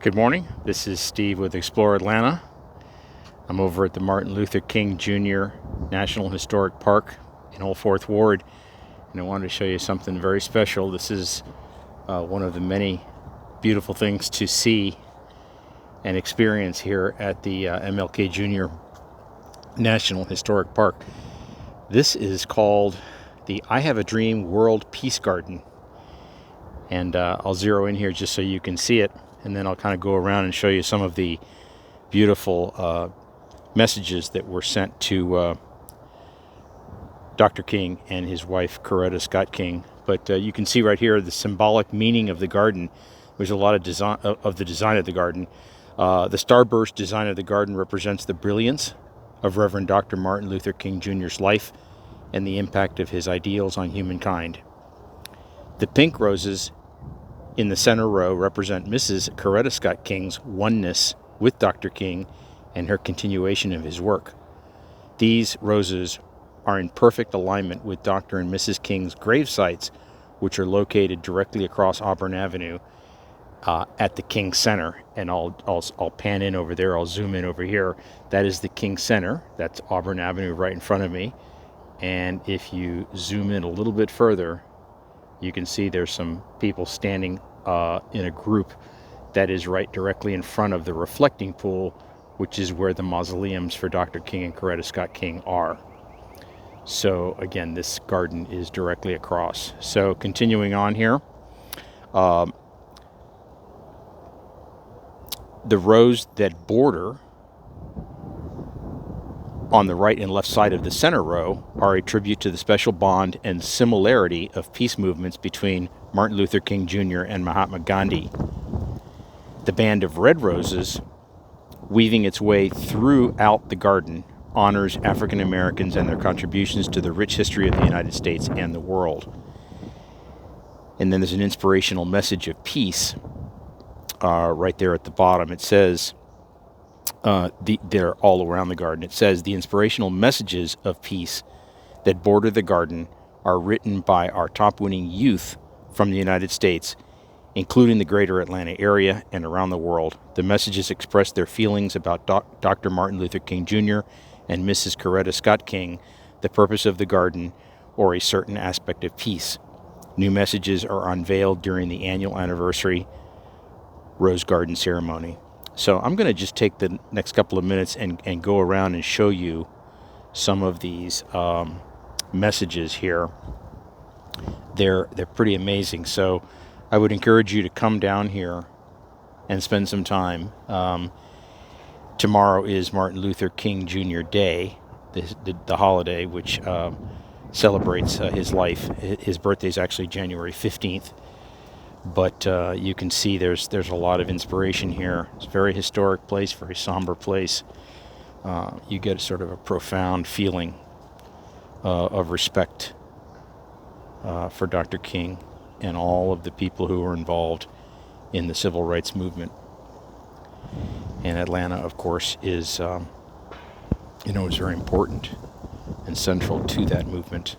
Good morning. This is Steve with Explore Atlanta. I'm over at the Martin Luther King Jr. National Historic Park in Old Fourth Ward, and I wanted to show you something very special. This is one of the many beautiful things to see and experience here at the MLK Jr. National Historic Park. This is called the I Have a Dream World Peace Garden, and I'll zero in here just so you can see it, and then I'll kind of go around and show you some of the beautiful messages that were sent to Dr. King and his wife, Coretta Scott King. But you can see right here the symbolic meaning of the garden. There's a lot of design of the design of the garden. The starburst design of the garden represents the brilliance of Reverend Dr. Martin Luther King Jr.'s life and the impact of his ideals on humankind. The pink roses in the center row represent Mrs. Coretta Scott King's oneness with Dr. King and her continuation of his work. These roses are in perfect alignment with Dr. and Mrs. King's grave sites, which are located directly across Auburn Avenue at the King Center. And I'll pan in over there. I'll zoom in over here. That is the King Center. That's Auburn Avenue right in front of me. And if you zoom in a little bit further, you can see there's some people standing in a group that is right directly in front of the reflecting pool, which is where the mausoleums for Dr. King and Coretta Scott King are. So again, this garden is directly across. So continuing on here, the rows that border on the right and left side of the center row are a tribute to the special bond and similarity of peace movements between Martin Luther King Jr. and Mahatma Gandhi. The band of red roses, weaving its way throughout the garden, honors African Americans and their contributions to the rich history of the United States and the world. And then there's an inspirational message of peace right there at the bottom. It says, they're all around the garden. It says, the inspirational messages of peace that border the garden are written by our top-winning youth from the United States, including the greater Atlanta area and around the world. The messages express their feelings about Dr. Martin Luther King Jr. and Mrs. Coretta Scott King, the purpose of the garden, or a certain aspect of peace. New messages are unveiled during the annual anniversary Rose Garden ceremony. So I'm going to just take the next couple of minutes and go around and show you some of these messages here. They're pretty amazing. So I would encourage you to come down here and spend some time. Tomorrow is Martin Luther King Jr. Day, the holiday which celebrates his life. His birthday is actually January 15th. But you can see there's a lot of inspiration here. It's a very historic place, very somber place. You get sort of a profound feeling of respect for Dr. King and all of the people who were involved in the civil rights movement. And Atlanta, of course, is very important and central to that movement.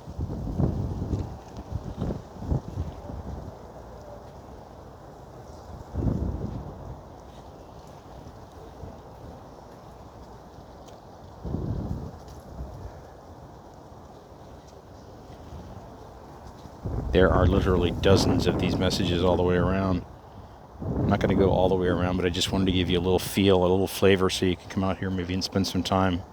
There are literally dozens of these messages all the way around. I'm not going to go all the way around, but I just wanted to give you a little feel, a little flavor, so you can come out here maybe and spend some time.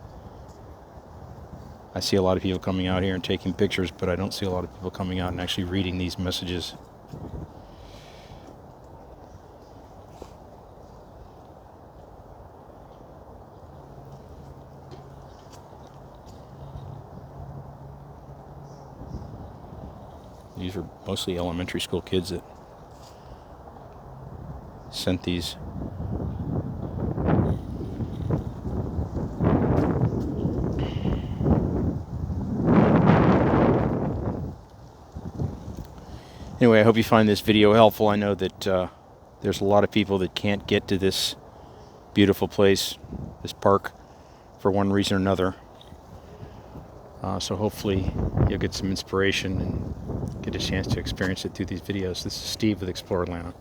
I see a lot of people coming out here and taking pictures, but I don't see a lot of people coming out and actually reading these messages. These are mostly elementary school kids that sent these. Anyway, I hope you find this video helpful. I know that there's a lot of people that can't get to this beautiful place, this park, for one reason or another. So hopefully you'll get some inspiration and get a chance to experience it through these videos. This is Steve with Explore Atlanta.